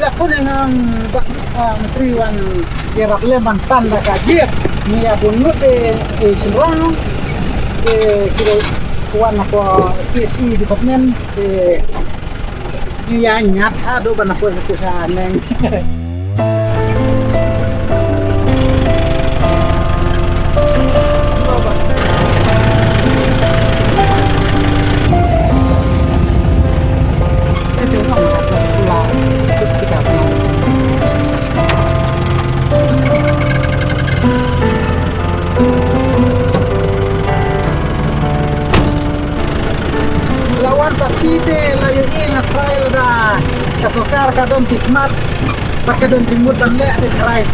tidak pun dengan menteri wan gerak leman tanda kajian ni abunut senrang kira kuan aku PSI department ni ya nyat ado ban aku sa neng Sakite layu ina trail da kasokar kadon tikmat pakadon timut dan le de trail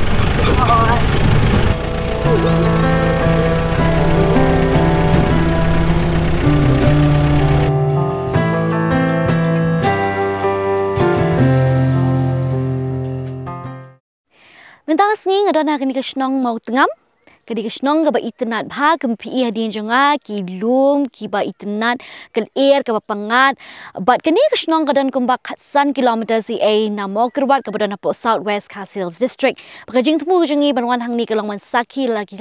Mentang sing adon ha kini kesnong mau tengam kadi kesnong ka ba itnat bha kem pi hadin jonga ki lum ki ba itnat kal air ka ba pangat bat kani kesnong kadon kumba khatsan kilometer si a namo kerbat ka badon apo southwest Khasi Hills district pakajing temu jongi banwan hang ni kalong man saki lagi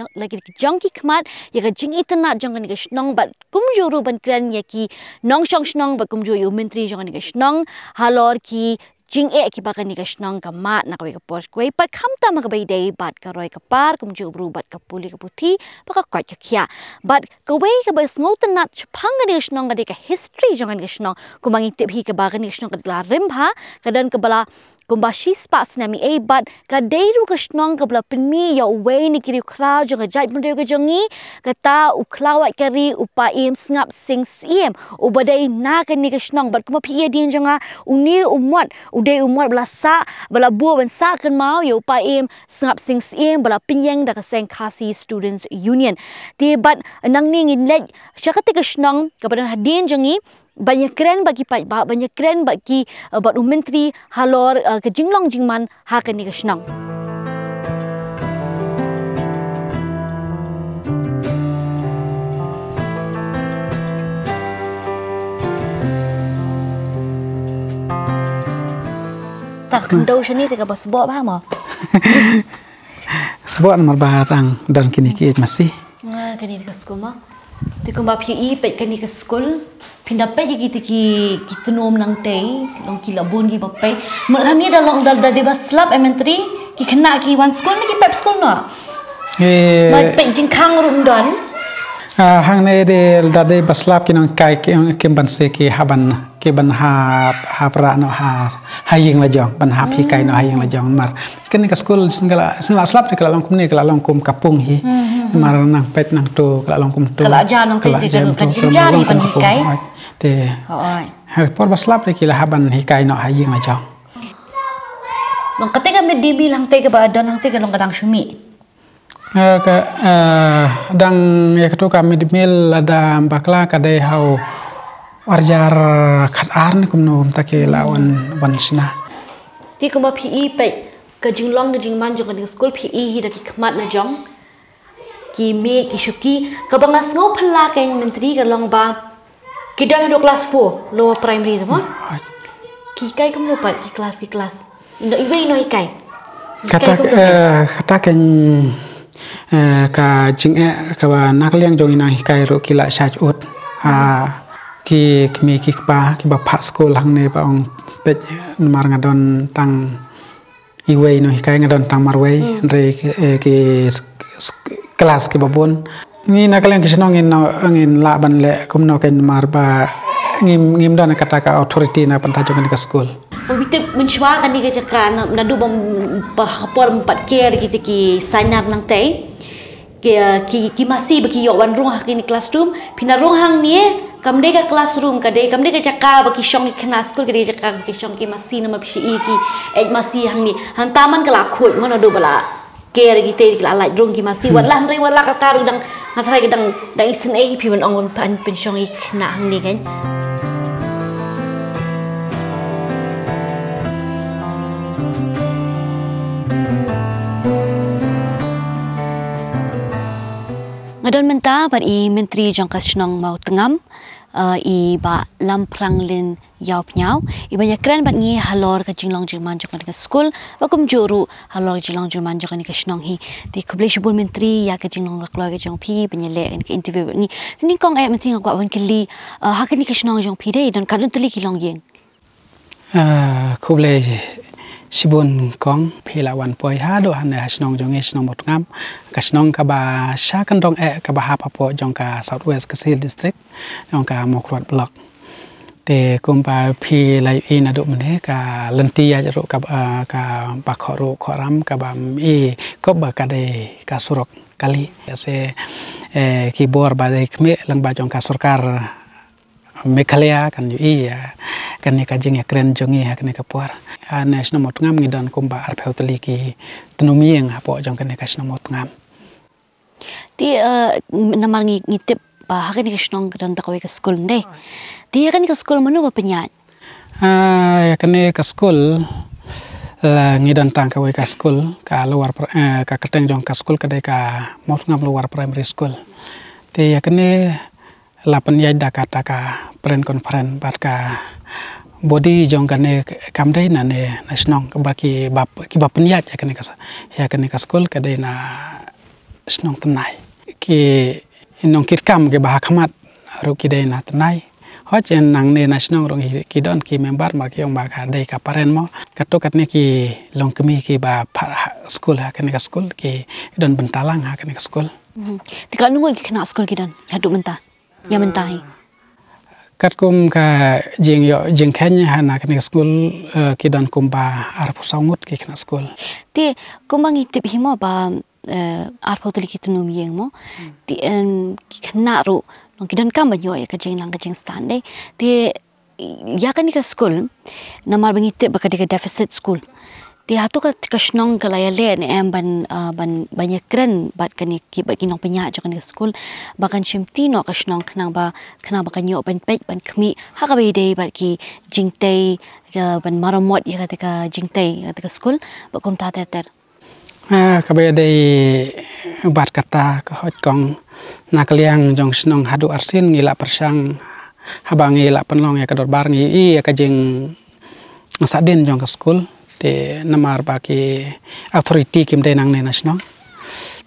jongki khmat ya ka jing itnat jong kani kesnong bat kumjuru ban kran ya ki nong shong snong ba kumjuru menteri jong kani kesnong halor ki jing ki bakan ni kasnong kamat nak kau kapos kau pat kamta makabai day bat karoi kapar kumju bru bat kapuli kaputi baka kau kia bat kau kabas ngotan nat chapang ni kasnong kadi ka history jangan kasnong kumangi tip hi kabakan ni kasnong kadla rimha kadan kabala kumbashi spa sinami bat kadairu kasnong kabla penmi ya way ni kiri kraw jong jai pun ka jongi kata uklawat kari upaim sngap sing sim ubadai na kan ni kasnong bat kuma pi din jonga uni umwat udai umwat belasa bala buah bensa kan mau ya upaim sngap sing sim bala pinyang da kaseng Khasi Students Union ti bat nang ni ngin syakati kasnong kabadan hadin jongi banyak keren bagi banyak keren bagi buat menteri halor ke jinglong jingman hakan ni kesnong tak kendau sini tak bos sebab apa mo sebab nomor barang dan kini kita masih kini dekat sekolah mah tapi kalau PE pet kini ke sekolah pindah pet kita kita nom nang teh long kila bon ki bapai malah ni dah long dah debas slap elementary ki kena ki one school ni ki pep school no mai pet jingkang rundon hang ne de dah de baslap ki nang kai ki ban se ki haban ki ban ha pra no ha haying la jong ban ha pi kai no haying la jong mar kini ke sekolah singala slap ni kala long kum ni kala long kum kapung hi mar nang pet nang to kala long kum to kala jan nang pet kan jari ban kai te hai por baslap ni kila haban hi kai no haying la jong long ketika me dibi lang te ke ba don lang te ke long kadang syumi dang ya ketu kami di mil ada bakla kadai hau warjar khat arn kumno take lawan bansna ti kuma PE pe ke jinglong ke jingman jong ke school PE hi da ki khmat na jong ki me ki shuki ka bangas ngo phla ke menteri ke long ba ki dan do class 4 lower primary tu mo ki kai kumno pat ki class indo iwe no ikai kata ken ka jing ka nak liang jong ina kai ro kila shach ut ki kmi ki ba phas school hang ne ba ong pet mar ngadon tang iwe no kai ngadon tang marwei re ki kelas ki babon ni nak liang ki senong ngin la ban le kumno ken mar ba ngim dan kata ka authority na panta jong ka school Kita mencuba kan ni kerja na du bom bahapor 4 care kita ki signar nang teh ki masih bagi yok wan rung hak ni classroom pina rung hang ni kamde ka classroom kade kamde ka jaka bagi syong ki kena school kade jaka ki syong ki masih nama PCE ki masih hang ni hang taman ka lakhut mana do bala care kita ki alai rung ki masih wan lah ndai wan la ka karu dang ngatai ki dang isen pi wan ong pan syong ki kena hang ni kan Ngadon menta bari menteri jang kasnong mau tengam i ba lamprang lin yau pnyau i banyak keren bat ngi halor ka jinglong jingman jok ka school ba kum juru halor jinglong jingman jok ni ka shnong hi ti kuble shibul menteri ya ka jinglong laklo ka jong pi penyele kan ka interview ni ni kong ay menting ko wan kili ha ka ni ka shnong jong pi dei don kadun tuli ki long yeng kuble Sibun kong pila wan poi hado hane hasnong jong hasnong mot ngam kasnong ka ba shakan dong ka ba hapapo jong ka Southwest Kasil district jong ka Mokrot block te kumpa pi lai ina do mene ka lentia jaro ka ba khoro khoram ka ba mi ko ba ka de ka surok kali se kibor ba de kme lang ba jong ka surkar Mekhalaya kan yu kan ni ka jing ya kren jongi ha kan ka por national mot ngam ngidan kumba arpeu tali ki tnumieng apo jong kan ka national mot ngam ti namar ngitip ba ha kan ka shnong dan ta ka school ndai ti kan ka school manu ba penyat ya kan ka school la ngidan tang ka school ka luar ka keteng jong ka school ka de ka mot ngam luar primary school ti ya kan lapan yai da kata ka pren konferen bat ka body jong kane kamdai na ne nasionong ka baki bap ki bap niat ya kane ka school ka de na snong tenai ki inong kirkam ke bah khamat ru ki de na tenai ho chen nang ne nasionong rong ki don ki member mar ki ong ba ka de ka paren mo ka to kat ne ki long kemi ki ba school ha kane ka school ki don bentalang ha kane ka school tika nungun ki kena school ki don hadu mentah ya mentahi kat kum ka jing kenya hana kena school kidan kum ba arpu sangut ki kena school ti kumang itip himo ba arpu tuli kitnum yeng mo ti kena ru nong kidan kam banyo ya ka jing lang ka jing stand ti ya kan ka school namar bangitip ba ka deficit school ti hatu ka kasnong ka layale ne em banyak keren bat kan ki bat kinong penya jo kan school bakan chimtino kasnong kena ba kanyo ban pek ban kmi ha ka be dei bat ki jingtei ban maramot ya ka jingtei ka school ba kom ta ter ka be dei bat kata ka hot kong nakliang jong snong hadu arsin ngila persang habang ngila penlong ya ka dor bar ngi ka jing sadin jong ka school te namar baki authority kim de nang ne national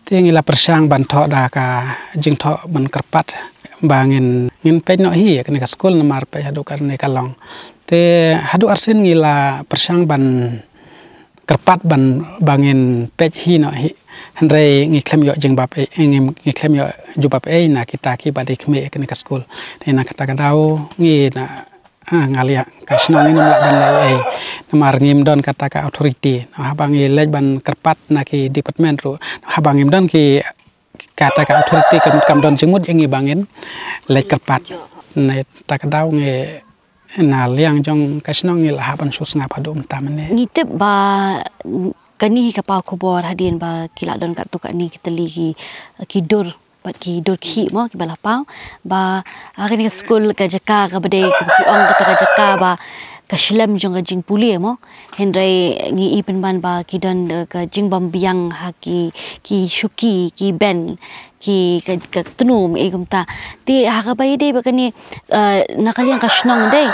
te ngila persang ban tho da ka jing tho ban kerpat bangin ngin pe no hi ka school namar pe hadu kan ne kalong te hadu arsin ngila persang ban kerpat ban bangin pe hi no hi handre ngi klem yo jing bap ngi klem yo jubap na kita ki badik me ka school te na kata kadau ngi na ngalia kasnong ini melak ban lai namar ngim don kata ka authority habang lej ban kerpat na ki department ru habang ngim don ki kata ka authority kam don jengmut ngi bangin lej kerpat ne takadau ngi na liang jong kasnong ngi la ban sus ngap adu tamane ngitip ba kani ka pa khobor hadin ba kila don ka tu ka ni kitali ki dur bat ki dur ki mo ki balapau ba akan ke school ka jaka ka bade ki ong kata ka jaka ba ka shlam jong ka jing puli mo hendrai ngi ipen ban ba ki don ka jing bam biang ha ki shuki ki ben ki ka tunum e kumta ti ha ka bai dei ba kani nakaliang ka shnong dei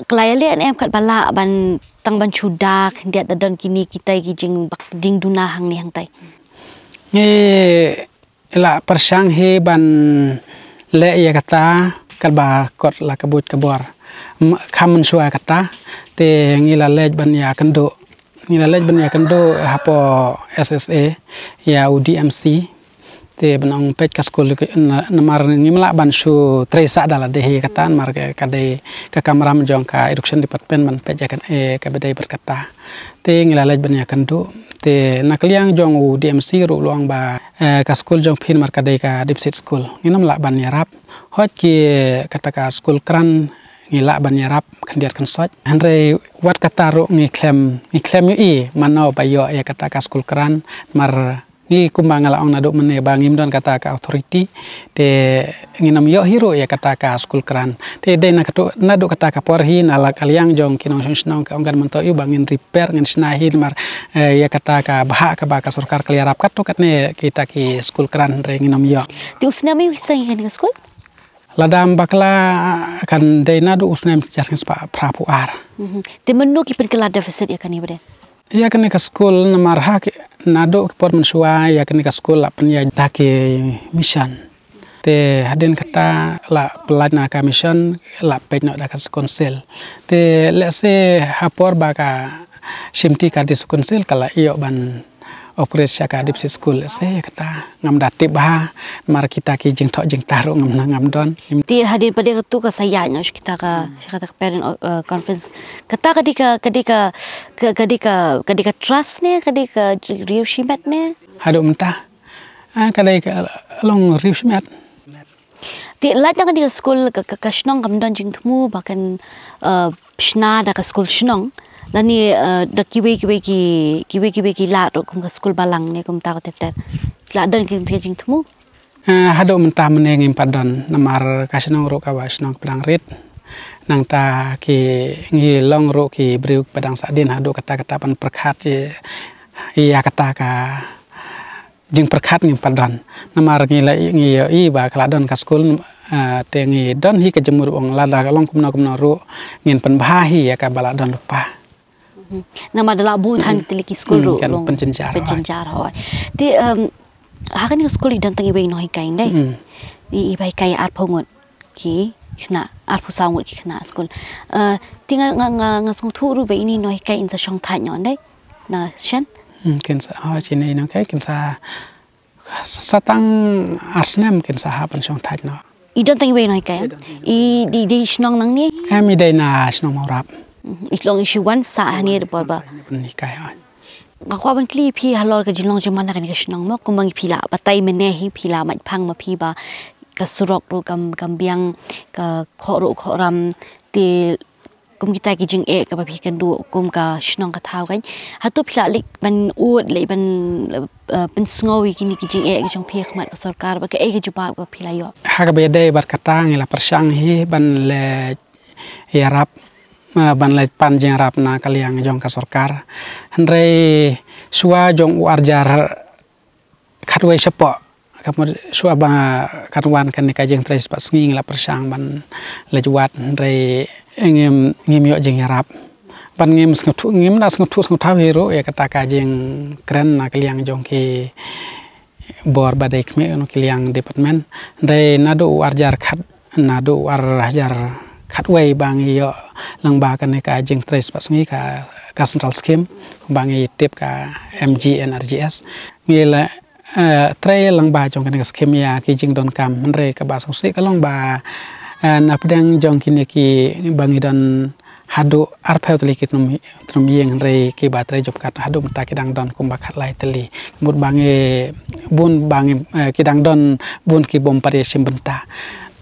klayale em kat bala ban tang ban chudak dia dadon kini kita ki jing bak ding duna hang ni hang tai la persang he ban le ya kata kalba kot la kabut kabor kham suwa kata te ngila lej ban ya kendo hapo SSA ya UDMC te banong pej ka school namar ngimla ban su tresa dala de he kata mar ka de ka kamram jong ka education department man pej kan ka bedai berkata te ngila lej ban ya kendo te nakliang jong UDMC ru luang ba ka school jong phin mar ka de ka deficit school nginam la ban yarap hot ki kata ka school kran ngila ban yarap kandiat kan sot andre wat kata ru ngi klem yu manau bayo ya kata ka school kran mar ngi kumbang ala ong nadu mene bangim don kata ka authority te nginam yo hero ya kata ka school kran te de na katu nadu kata ka porhi nala kaliang jong kinong snong ka onggan manto yu bangin repair ngin snahi mar ya kata ka bah ka ba ka sarkar kaliarap katu katne kita ki school kran re nginam yo ti usna mi hisang kan school ladam bakla kan dena do usnem jarang spa prapu ar. Te menu ki perkelada fasit ya kan ibre. Ya kan ke school namar hak nado ke por mensua ya kan ke school la penya dake mission. Te hadin kata la pelajna ka mission la penya da ka konsel. Te lese hapor baka shimti ka dis konsel kala iyo ban operate syaka dip school se kata ngam datib bah mar kita ki jing tok jing taru ngam don. Ti hadir pada ketu ka sayanya kita ka parent conference kata kadika trust ne kadika riushimat ne hadu mentah kadai ka long riushimat ti lat na kadika school ka shnong ngam don jing thmu bahkan shna da ka school shnong lani da kiwe ki la ro kum ka school balang ne kum ta ka tet la don ki jing thmu hadu mentah menengim padon namar kasnong ro ka wasnong pedang rit nang ta ki ngi long ro ki briuk padang sadin hadu kata pan perkhat ya kata ka jing perkhat ngim padon namar ngi la ngi i ba kladon ka school te ngi don hi ka jemur ong lada long kumna ro ngin pen bahi ya ka baladon lupa nama adalah buhan teleki school ro long penjenjar hoy ti hakan ni school dan tangi wei noi kai dai i bai kai ar phongot ki khna ar phu sangut ki khna school tinga nga song thu ru be ini noi kai in sa shong tha nyon dai na shen ken sa ha chine no kai ken sa satang arsnem ken sa ha pan shong tha no i dan tangi wei noi kai i di shnong nang ni mi dai na shnong morap iklong issue one sa hani de ba ni kai ha ngakwa ban kli phi halor ka jinlong jaman na kan ka shnong mo kumang phila patai mene hi phila mai phang ma phi ba ka surok ru kam biang ka khoru khoram ti kum kita ki jing e ka ba phi kan du kum ka shnong ka thau kan hatu phila lik ban ut le ban pen sngowi ki ki jing e ki jong phi khmat ka sarkar ba ka e ki jubab ka phila yo ha ka be dai bar kata ngila persang hi ban le yarap ban lai pan jeng rap na kaliang jong ka sarkar handre suwa jong warjar khatwei sepo kamur suwa ba kanwan kan ka jeng tres pas nging la persang ban lejuat handre ngim yo jeng rap ban ngim nas nguthu ngutha hero ya kata ka jeng kren na kaliang jong ki bor badai kme no kaliang department handre nado warjar khat nado warjar khatwei bang yo lang ba kan ka jing tres pas ngi ka central scheme bang i tip ka MG NRGS ngila tre lang ba jong kan scheme ya ki jing don kam re ka ba sose ka long ba na pedang jong kini ki bang i don hadu arpel teli ki trum yeng re ki ba tre job kat hadu mta ki dang don kum ba khat lai teli mut bang e bun bang ki dang don bun ki bom pare sim benta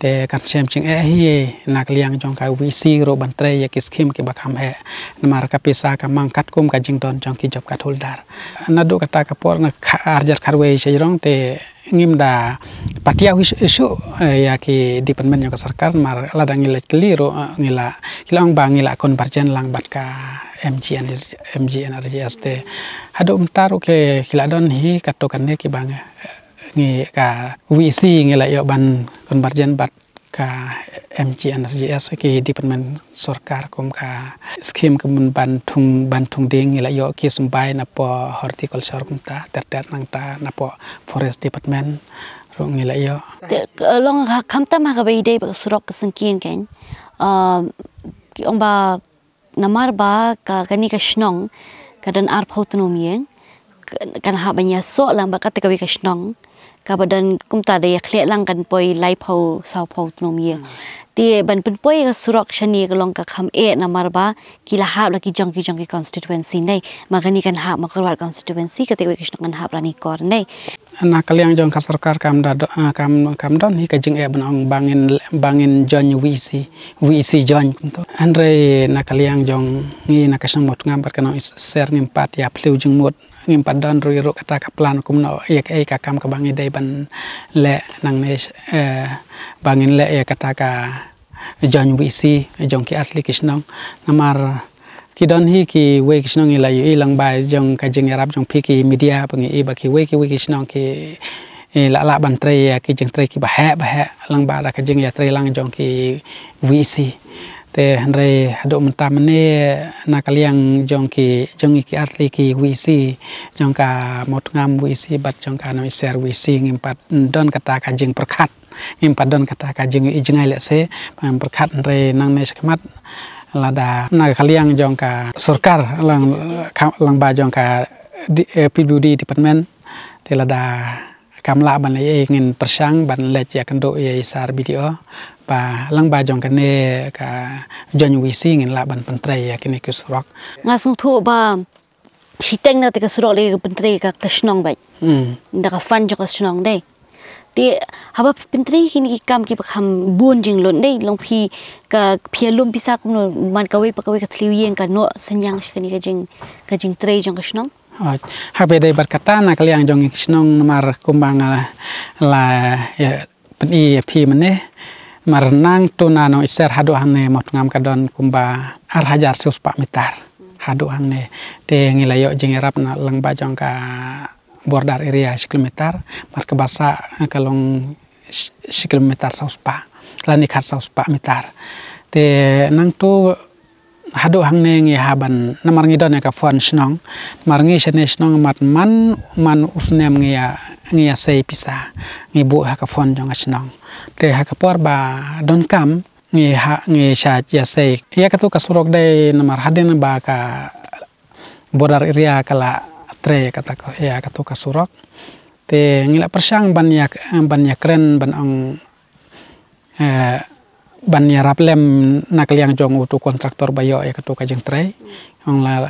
te kan sem ching hi nak liang jong ka VC ro ban tre ya ki scheme ki bakam he namar ka pisa ka mangkat kum ka jing don jong ki job kat holdar nadu kata ka por na arjar kharwe se rong te ngim da patia isu ya ki department ka sarkar mar ladang ngila kliro ngila kilang bang ngila konvergen lang bat ka MG NRGS te hadu mtaru ke kiladon hi katokan ne ki bang ngi ka VC ngila yo ban konvergen bat ka MG NRGS ki department sarkar kum ka scheme kum bantung ding ngila yo ki sumbai na po horticulture kum ta ter nang ta na po forest department ro ngila yo long kamta ma ka bai dei ba surok sangkin ken ki ong ba namar ba ka kani ka shnong ka dan ar autonomy kan ha banya so lang ba ka te ka ka shnong ka badan kumta de khle lang kan poi lai phau sau phau nom ye ti ban pen poi ka surok shani ka long ka kham e namar ba ki la ha la ki jong ki constituency nei magani kan ha makarwar constituency ka te ka kishna kan ha rani kor nei na kaliang jong ka sarkar kam don hi ka jing e ban bangin jon VC jon to andre na kaliang jong ngi na kasang mot ngam bar kana ser ngim pat ya pleu jing mot ngim padon ro kata ka plan kum no ek ka kam ka bangi dai ban le nang ne bangin le ya kata ka jon VC jong ki atli kisnong namar ki don hi ki we kisnong ila yu ilang ba jong ka jing arab jong phi ki media bangi e ba ki we kisnong ki la ban tre ki jeng tre ki bah lang ba da ka jeng ya tre lang jong ki visi te andre hado mentam ne nakaliang jong ki arti ki visi jong ka mot ngam visi bat jong ka no share visi ngimpat don kata ka jeng perkhat ngimpat don kata ka jeng i jengai le se perkhat andre nang ne skmat lada nakaliang jong ka sarkar lang ba jong ka PWD department te lada kamla ban le ngin persang ban le ya kendo ye sar video ba lang ba jong kane ka jon wisi ngin la ban pentre ya kini kusrok ngasung thu ba hiteng na te ka surok le pentre ka kasnong bai da ka fan jo kasnong dei ti haba pentre kini ki kam ki pakham bun jing lon dei long phi ka phialum pisa kum no man ka wei pa ka thliwien ka no sanyang shikani ka jing tre jong kasnong habe dei berkata na kaliang jong kisnong mar kumbang la ya peni phi mane mar nang tuna no iser hadu hangne mot ngam kadon kumba ar hajar suspa mitar hadu hangne te ngilayo jing rap na lang ba jong ka border area kilometer mar ke basa kalong kilometer suspa lani khat suspa mitar te nang tu hadu hangne ngi haban namar ngi don ka fon snong mar ngi snong mat man usnem ngi ya sei pisa ngi bu ha ka fon jong snong te ha ka por ba don kam ngi sha ya sei ya ka tu ka surok dai namar haden ba ka border area kala tre kata ko ya ka tu ka surok te ngi la persang ban ya kren ban ong ban ya raplem nakaliang jong utu kontraktor bayo ya ketu ka jeng tre ong la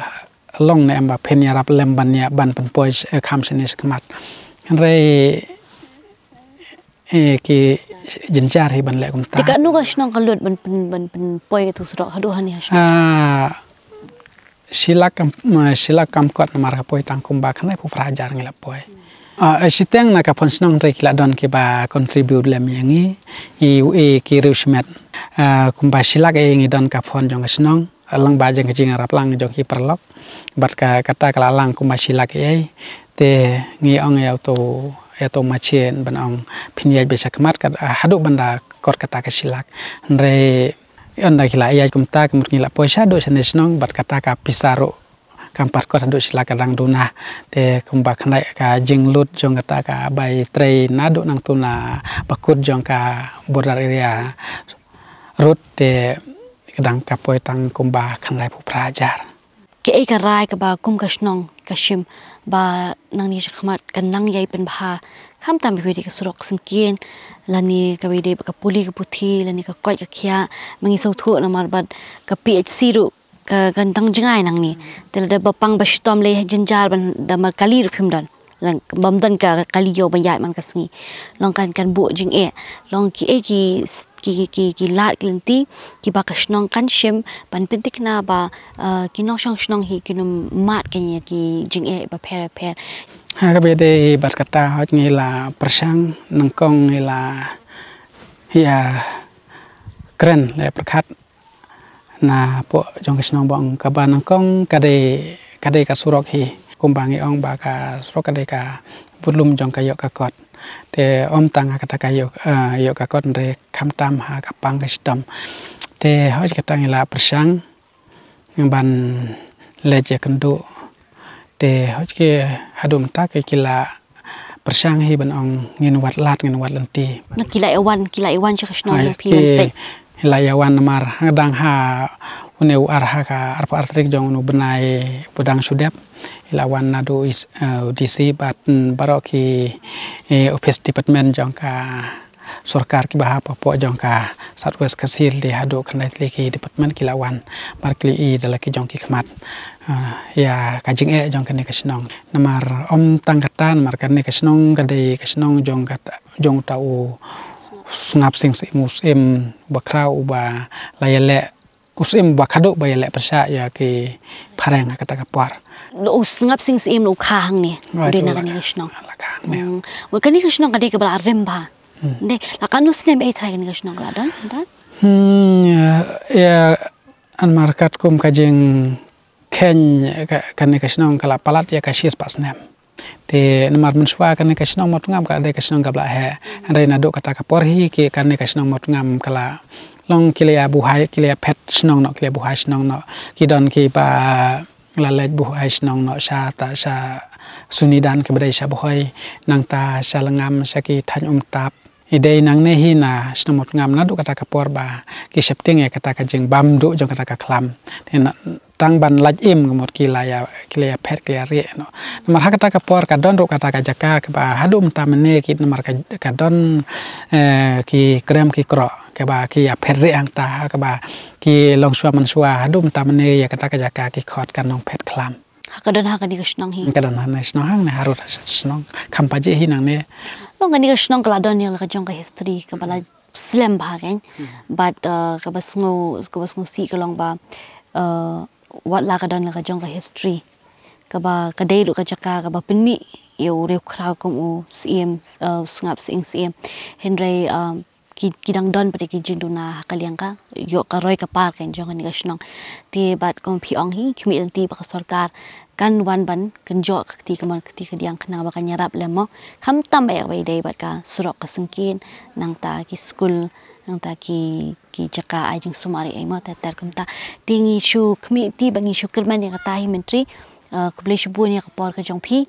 long ne amba pen ya raplem ban ya ban pen poi kham senis kemat re ki jenjar hi ban le kum ta tika nu ka snong kalut ban pen poi tu surok hadu hani hasna sila kam kot namar ka poi tang kumba khanai pu prajar ngila poi siteng na ka ponsnong re kila don ki ba contribute lem yangi ki rusmet kumba silak ngi don ka pon jong snong lang ba jeng jing rap lang jong ki perlok bat ka kata kala lang kumba silak te ngi ong ya to machen ban ong phinyai be sakmat ka hadu banda kor kata ka silak re anda kila ya kumta kemur ngila poisa do snong bat kata ka pisaro kampar ko hadu sila kadang duna te kumba khnai ka jinglut jong kata ka bai tre nadu nang tuna bakut jong ka border area rut te kadang ka poi tang kumba khnai pu prajar ke ka rai ka ba kum ka snong ka shim ba nang ni khmat kan nang yai pen bha kham tam bi ka surok singkien lani ka bi de ka puli ka puthi lani ka koi ka khia mangi sau thu na mar bat ka PHC ru kan tang jengai nang ni tel da bapang ba stom le jenjar ban da mar kali rphim dan lang bam dan ka kali yo ban yai man ka sngi long kan bu jing long ki lat klenti ki ba ka snong kan shim ban pintik na ba ki nong snong hi ki num mat kan ya ki jing ba pher ha ka be de bat kata hot ngi la persang nang kong ngi la ya kren le perkhat na po jong kisnong bang ka ba nang kong kade ka surok hi kumbangi ong ba ka surok kade ka bulum jong ka yo ka kot te om tang kata ka yo ka kot re kham tam ha ka pang ka stam te hoj ka tang la persang ban leje kendo te hoj ke hadum ta ke kila persang hi ban ong ngin wat lanti na kila ewan cha kisnong pi pe layawan mar dang ha uneu arha ka arpa artrik jong nu benai budang sudep ilawan nadu is DC bat baroki office department jong ka sarkar ki baha po jong ka southwest kasil di hadu kanai ki department kilawan markli i dalaki jong ki khmat ya kajing jong kani kasnong namar om tangkatan mar kani kasnong kadai kasnong jong tau sngap sing musim bakrau ba layale usim bakado ba yale persa ya ki pareng kata kapar lo sngap sing sim lo khang ni ri na kani kasnong la khang me wo kani kasnong kadi ka bala remba de la kanus ne me thai kani kasnong la dan ya an markat kum kajing ken kani kasnong kala palat ya kasis pasnem te namar mensua kan ka snong mot ngam ka de ka snong gabla he andai na do kata ka porhi ki kan ka snong mot ngam kala long kilia buhai kilia pet snong no kilia buhai snong no ki don ki pa la lej buhai snong no sa ta sa sunidan ke badai sa buhai nang ta sa langam sa ki than tap idei nang ne hi na snong mot ngam na do kata ka por ba ki septing e kata ka jeng bam do jong kata ka klam tang ban laj im ngamot kilia pet kilia re no namar hakata ka por ka don ro kata ka jaka ka ba hadum tamne ki namar ka don ki krem ki kro ka ba ki ya pet re ang ta ka ba ki long swa man swa hadum tamne ya kata ka jaka ki khot kan nong pet klam hakadon hakani ka snong hi kadon han snong hang ne harut snong kampaje hi nang ne long ani ka snong kala don yang ka jong ka history ka bala slam bagen but ka basngo si ka long ba wat la ka don la ka jong ka history ka ba ka dei lu ka jaka ka ba pinmi yo re khrau kom u cm snap sing cm henry ki dang don pati ki jinduna kaliang ka yo ka roi ka par kan jong ani ka snong ti bat kom pi ong hi khmi ti ba ka sarkar kan wan ban kan jo ti ka man ti ka diang khna ba ka nyarap lemo kham tam e bai dei bat ka surok ka singkin nang ta ki school nang ta ki jaka ai jing sumari ai ma ta tar kam ta tingi shu khmi ti bangi shu kerman ya ka ta hi mentri kuble shu bu ni ka por ka jong phi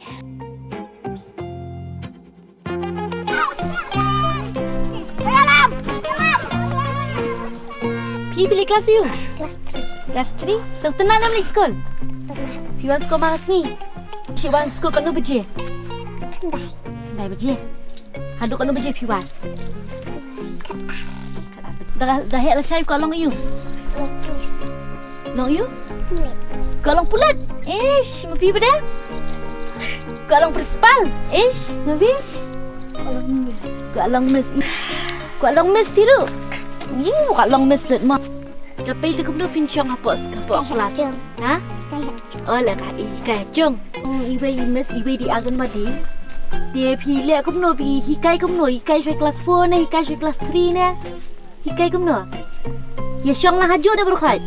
pilih kelas you? Kelas 3. Kelas 3? So, tenang dalam sekolah? Piwan sekolah maras ni? Piwan sekolah kanu beje? Kendai. Kendai beje? Haduk kanu beje piwan? Dah hek lah saya kolong you? Lopis. Long you? Pulit. Kolong pulat? Ish, mapi pada? Kolong principal? Ish, mapi? Kolong mis. Kolong mis piru? Kolong mis let mah. Tapi tu kemudian finchong hapus kelas. Ha? Oh lah kai jong. Iwe mes iwe di agan madi. Dia pilih kemudian hikai kemudian hikai shoi kelas 4 ni, hikai shoi kelas 3 ni. Hikai kemudian. Ya shong lah haju dah berkhai.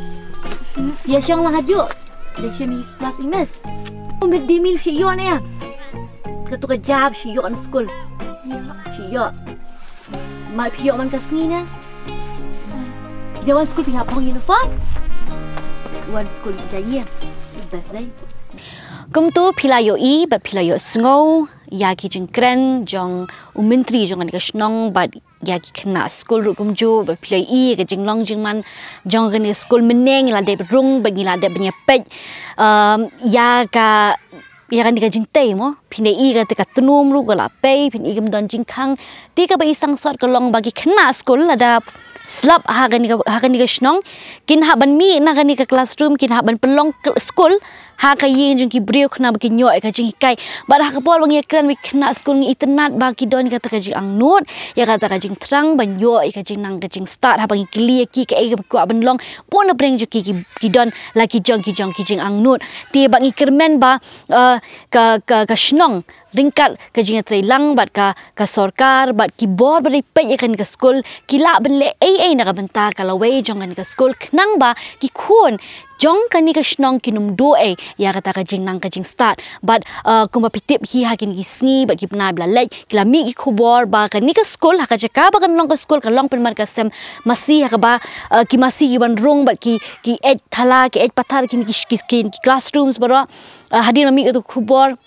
Ya shong lah haju. Dia shemi kelas imes. Umid dimil shiyo ni ya. Katu kejab shiyo an school. Shiyo. Mak shiyo man kasni ni. Jawan school pihak pong uniform. Wan school jaya. Best day. Kum tu pilayo i, but pilayo sngo. Ya ki jeng kren, jong umintri jong anika snong, but ya ki kena school rukum jo, but pilay i ke jeng long jeng man, jong anika school meneng ila de rung, but ila de benya pej. Ya kan dia jeng teh mo, pinai i kan teka tenum ru gala pej, pinai i kan don jeng kang, tiga bagi sang sort kelong bagi kena school ada slap hagan ni snong kin haban mi na gani ka classroom kin haban pelong school ha ka yin jung ki brio khna ba ki nyoi ka jing kai ba ha ka pol bang ye kran wi khna school ngi internat ba ki don ka ta ka jing ang not ya ka ta ka jing trang ban nyoi ka jing nang ka jing start ha bang clear ki ka e ko ban long pon na breng ju ki don la ki jong ki jing ang not ti ba ngi kermen ba ka snong ringkat ke jing trai lang bat ka sarkar bat ki bor ba pe ye kan ka school ki la ben le ai na ka benta ka la wei jong kan ka school knang ba ki khun jong kan ni ka snong kinum do ai ya kata ka jing nang ka jing start but kumba pitip hi ha kin ki sngi bat ki pna bla lek ki la mi ki khubor ba kan ni ka school ha ka jaka ba kan long ka school ka long pen mar ka sem masih ha ka ba ki masih ki ban rong bat ki et thala ki et pathar ki classrooms ba hadir mi ka tu khubor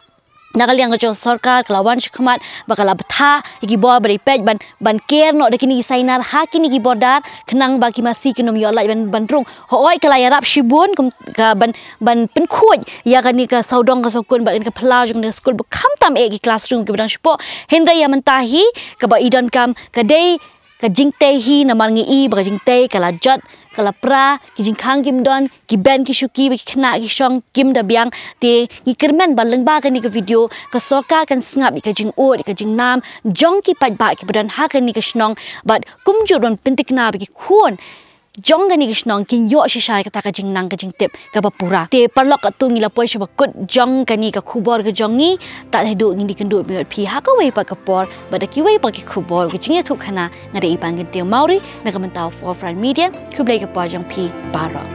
nakal yang kacau sarkar kelawan syukmat bakal betha iki bor beri pej ban care no dekini sainar ha kini ki bordar kenang bagi masih kinum yo lai ban rung hoi kala yarap shibun ka ban penkuj ya kan ni ka saudong ka sokun ba ka plau jong ni school bekam tam e ki classroom ki badang spo hendra ya mentahi ka ba idon kam ka dei ka jingte hi namar ngi i ba jingte kala jot kala pra ki jing khang kim don ki ben ki shuki ki khna ki shong kim da byang te ki kermen baleng ba kan ni ka video ka soka kan sngap ka jing o ka jing nam jong ki pat ba ki badan ha kan ni ka snong but kum jur don pintik na ki khun jong kan ni ka snong kin yo shishai ka ta ka jing nang ka jing tip ka ba pura te parlok ka tu ngila poi shaba kut jong kan ni ka khubor ka jong ni ta hedu ngi di kendu mi phi ha ka wei pa ka por ba da ki wei pa ki khubor ki jing thuk khana ngade ipang kin te mauri na ka mentau for front media kublai ka pa jong phi bara